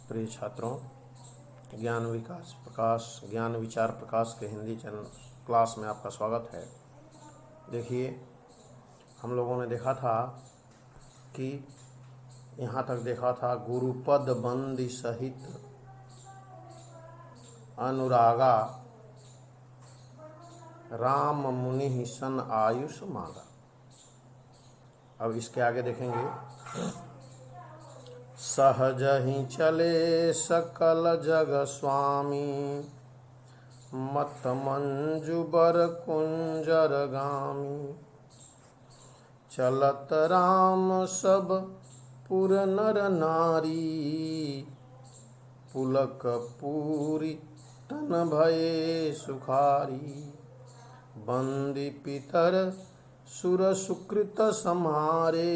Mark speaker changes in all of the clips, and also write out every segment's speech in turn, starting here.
Speaker 1: प्रिय छात्रों, ज्ञान विचार प्रकाश के हिंदी चैनल क्लास में आपका स्वागत है। देखिए, हम लोगों ने देखा था कि यहाँ तक देखा था गुरुपद बंदी सहित अनुरागा राम मुनि सन आयुष मांगा। अब इसके आगे देखेंगे। सहज ही चले सकल जग स्वामी, मत मंजु बर कुंजर गामी। चलत राम सब पुर नर नारी, पुलक पूरी तन भये सुखारी। बंदी पितर सुर सुकृत सम्हारे,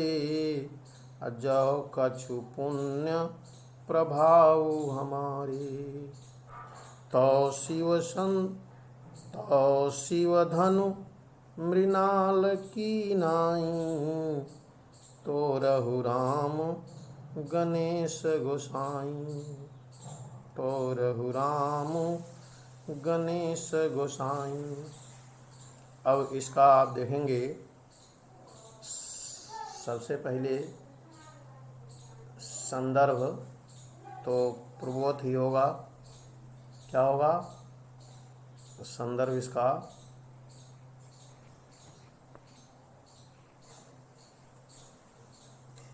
Speaker 1: अजौ कछु पुण्य प्रभाव हमारे। तो शिव धनु मृणाल की नाई, तो रहु राम गणेश गोसाई। तो रहु राम गणेश गोसाई। अब इसका आप देखेंगे, सबसे पहले संदर्भ तो पूर्ववत ही होगा। क्या होगा? संदर्भ इसका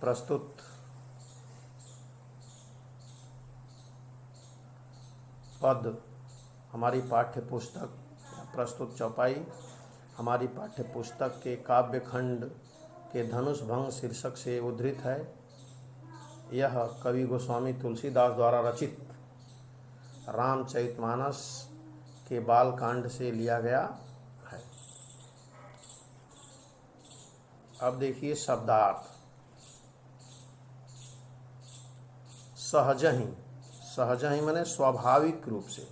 Speaker 1: प्रस्तुत पद हमारी पाठ्य पुस्तक प्रस्तुत चौपाई हमारी पाठ्य पुस्तक के काव्य खंड के धनुष भंग शीर्षक से उद्धृत है। यह कवि गोस्वामी तुलसीदास द्वारा रचित रामचरितमानस के बालकांड से लिया गया है। अब देखिए शब्दार्थ। सहज ही माने स्वाभाविक रूप से,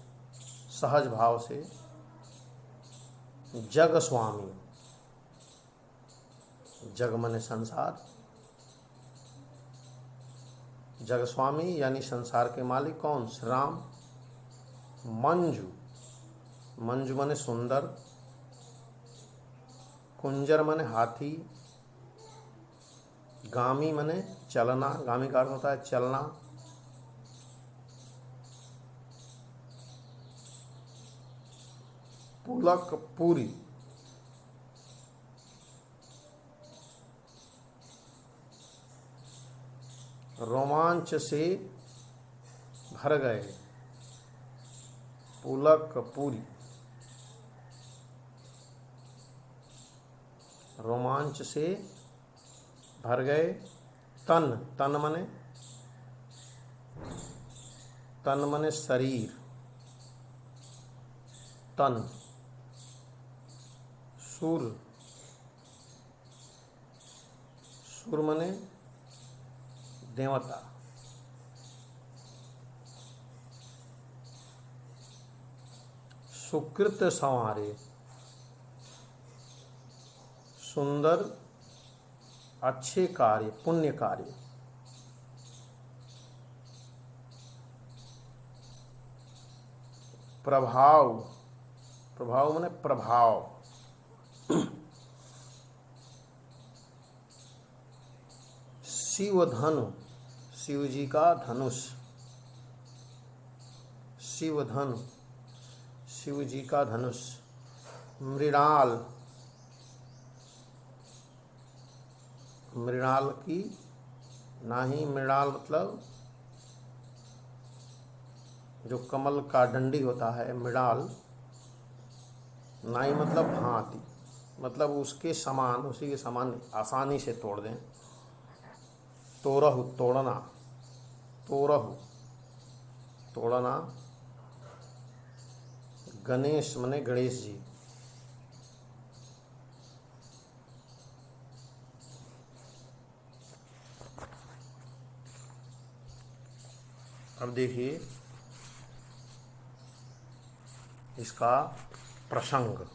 Speaker 1: सहज भाव से। जग स्वामी, जग माने संसार। जग स्वामी यानी संसार के मालिक कौन? श्री राम। मंजू माने सुंदर। कुंजर माने हाथी। गामी माने चलना। गामी का अर्थ होता है चलना। पुलक पूरी, रोमांच से भर गए। पुलक पूरी, रोमांच से भर गए। तन मने शरीर। तन। सुर मने देवता। सुकृत संवारे, सुंदर अच्छे कार्य, पुण्य कार्य। प्रभाव माने प्रभाव। शिव धनु, शिव जी का धनुष। शिव धनु, शिव जी का धनुष। मृणाल, मृणाल की नाही। मृणाल मतलब जो कमल का डंडी होता है, मृणाल। नाई मतलब भांति, मतलब उसके समान, उसी के समान आसानी से तोड़ दें। तोरहु तोड़ना। तोरहु तोड़ना। गणेश मने गणेश जी। अब देखिए इसका प्रसंग।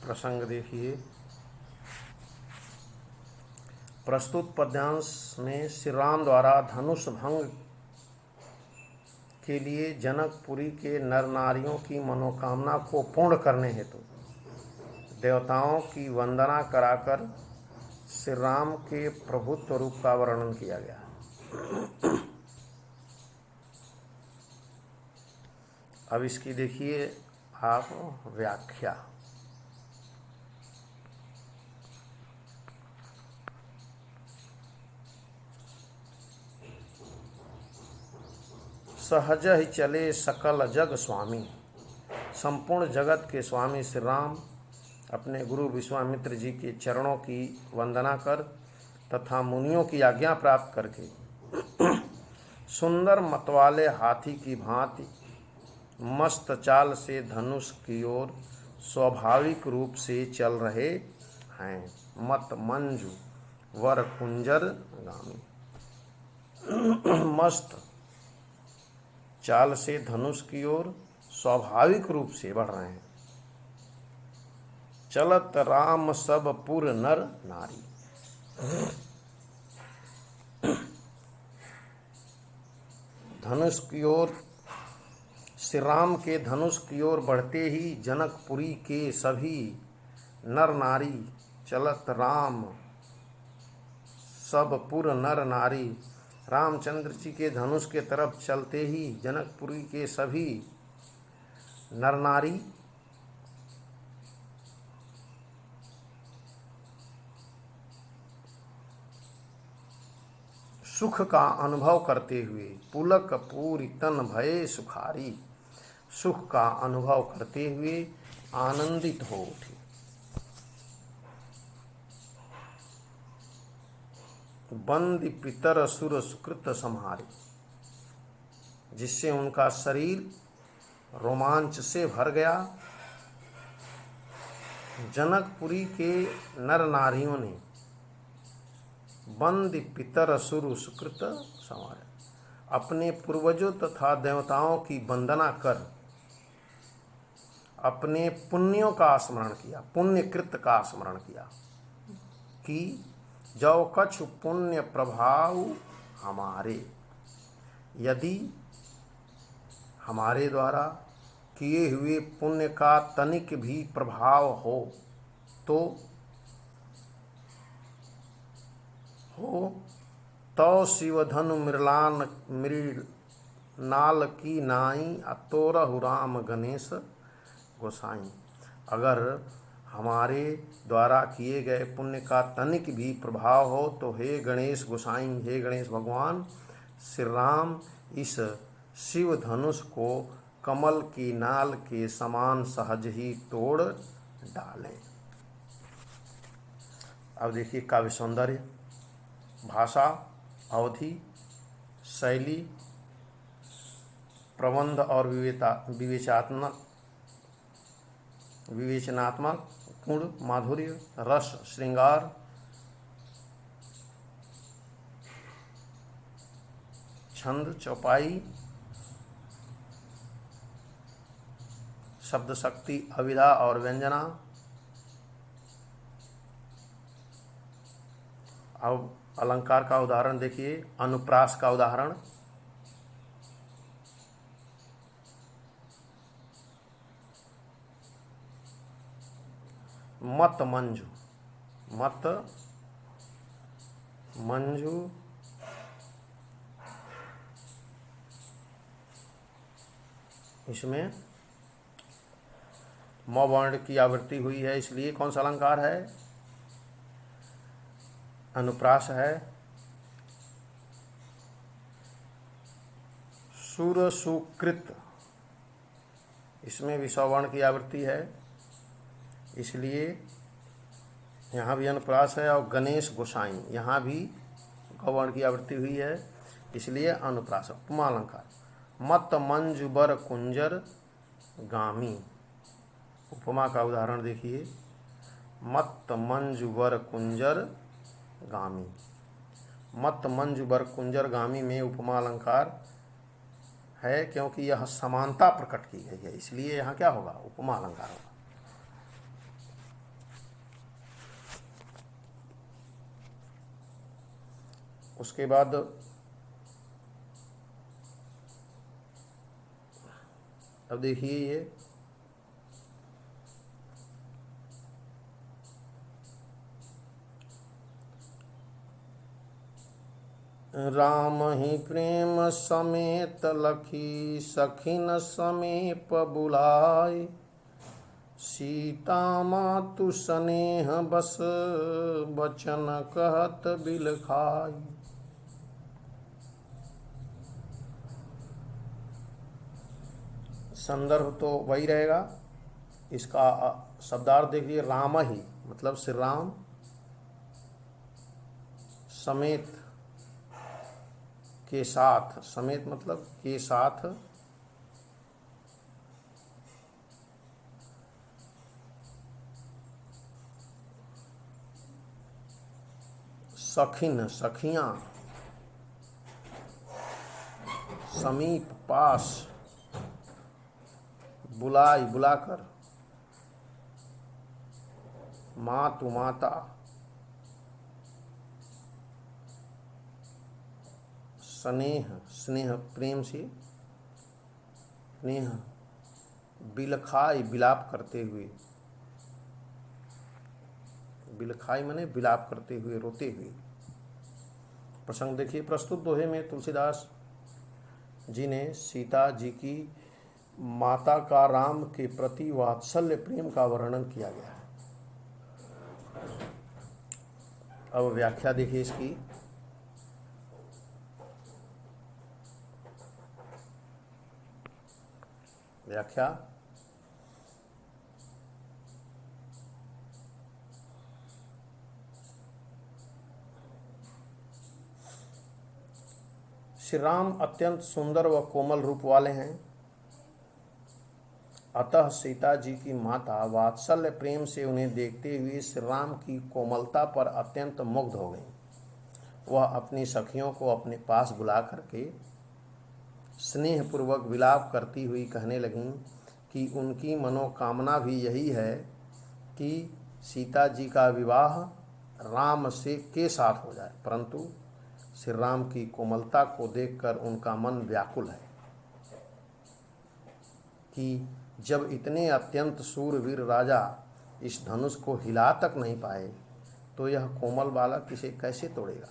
Speaker 1: प्रसंग देखिए। प्रस्तुत पद्यांश में श्री राम द्वारा धनुष भंग के लिए जनकपुरी के नर नारियों की मनोकामना को पूर्ण करने हेतु देवताओं की वंदना कराकर श्री राम के प्रभुत्व रूप का वर्णन किया गया है। अब इसकी देखिए आप व्याख्या। सहज ही चले सकल जग स्वामी। संपूर्ण जगत के स्वामी श्री राम अपने गुरु विश्वामित्र जी के चरणों की वंदना कर तथा मुनियों की आज्ञा प्राप्त करके सुंदर मतवाले हाथी की भांति मस्त चाल से धनुष की ओर स्वाभाविक रूप से चल रहे हैं। मत मंजू वर कुंजर गामी। मस्त चाल से धनुष की ओर स्वाभाविक रूप से बढ़ रहे हैं। चलत राम सब पुर नर नारी। धनुष की ओर श्री राम के धनुष की ओर बढ़ते ही जनकपुरी के सभी नर नारी, चलत राम सब पुर नर नारी, रामचंद्र जी के धनुष के तरफ चलते ही जनकपुरी के सभी नर नारी सुख का अनुभव करते हुए, पुलक पूरी तन भये सुखारी, सुख का अनुभव करते हुए आनंदित हो उठे। बंदी पितर असुर सुकृत संहारे, जिससे उनका शरीर रोमांच से भर गया। जनकपुरी के नर नारियों ने बंदी पितर असुर सुकृत संहारे, अपने पूर्वजों तथा देवताओं की वंदना कर अपने पुण्यों का स्मरण किया, पुण्यकृत का स्मरण किया कि जो कछु पुण्य प्रभाव हमारे, यदि हमारे द्वारा किए हुए पुण्य का तनिक भी प्रभाव हो तो शिवधनु मृणाल की नाई अतोरहु राम गणेश गोसाई। अगर हमारे द्वारा किए गए पुण्य का तनिक भी प्रभाव हो तो हे गणेश गोसाई, हे गणेश भगवान, श्री राम इस शिव धनुष को कमल की नाल के समान सहज ही तोड़ डालें। अब देखिए काव्य सौंदर्य, भाषा, अवधि, शैली, प्रबंध और विवेचनात्मक गुण, माधुर्य, रस, श्रृंगार, छंद, चौपाई, शब्द शक्ति, अविधा और व्यंजना। अब अलंकार का उदाहरण देखिए। अनुप्रास का उदाहरण, मत मंजू, मत मंजू इसमें म वर्ण की आवृत्ति हुई है, इसलिए कौन सा अलंकार है? अनुप्रास है। सुर सुकृत, इसमें भी सवर्ण की आवृत्ति है, इसलिए यहाँ भी अनुप्रास है। और गणेश गोसाई, यहाँ भी गौवर्ण की आवृत्ति हुई है, इसलिए अनुप्रास। उपमा अलंकार, मत मंजु बर कुंजर गामी। उपमा का उदाहरण देखिए। मत मंजु बर कुंजर गामी। मत मंजु बर कुंजर गामी में उपमा अलंकार है, क्योंकि यह समानता प्रकट की गई है, इसलिए यहाँ क्या होगा? उपमा अलंकार होगा। उसके बाद अब देखिए ये राम ही प्रेम समेत लखी सखिन समीप बुलाय सीता मातु स्नेह बस बचन कहत बिलखाई। संदर्भ तो वही रहेगा। इसका शब्दार्थ देखिए, राम ही मतलब श्री राम समेत के साथ, समेत मतलब के साथ, सखिन सखियां, समीप पास, बुलाई बुलाकर, मातु माता, स्नेह स्नेह प्रेम से, स्नेह, बिलखाई बिलाप करते हुए, बिलखाई माने बिलाप करते हुए, रोते हुए। प्रसंग देखिए, प्रस्तुत दोहे में तुलसीदास जी ने सीता जी की माता का राम के प्रति वात्सल्य प्रेम का वर्णन किया गया है। अब व्याख्या देखिए इसकी। व्याख्या, श्री राम अत्यंत सुंदर व कोमल रूप वाले हैं, अतः सीता जी की माता वात्सल्य प्रेम से उन्हें देखते हुए श्री राम की कोमलता पर अत्यंत मुग्ध हो गई। वह अपनी सखियों को अपने पास बुला करके स्नेहपूर्वक विलाप करती हुई कहने लगीं कि उनकी मनोकामना भी यही है कि सीता जी का विवाह राम से के साथ हो जाए, परंतु श्री राम की कोमलता को देखकर उनका मन व्याकुल है कि जब इतने अत्यंत शूरवीर राजा इस धनुष को हिला तक नहीं पाए तो यह कोमल बालक इसे कैसे तोड़ेगा।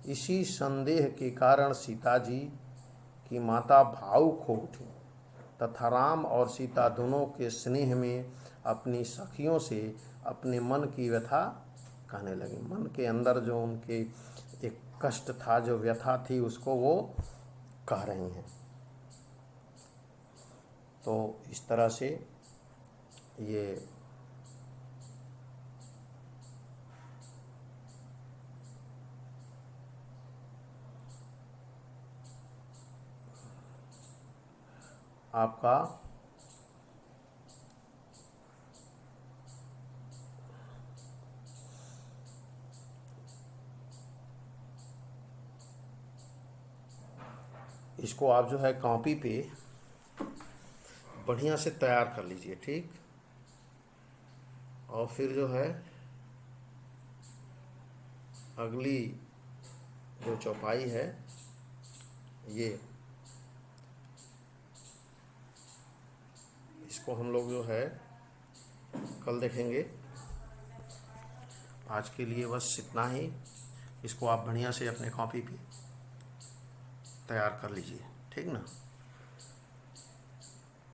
Speaker 1: इसी संदेह के कारण सीता जी की माता भावुक हो उठी तथा राम और सीता दोनों के स्नेह में अपनी सखियों से अपने मन की व्यथा कहने लगी। मन के अंदर जो उनके एक कष्ट था, जो व्यथा थी, उसको वो कह रही हैं। तो इस तरह से ये आपका इसको आप जो है कॉपी पे बढ़िया से तैयार कर लीजिए, ठीक। और फिर जो है अगली जो चौपाई है ये, इसको हम लोग जो है कल देखेंगे। आज के लिए बस इतना ही। इसको आप बढ़िया से अपने कॉपी पे तैयार कर लीजिए, ठीक ना।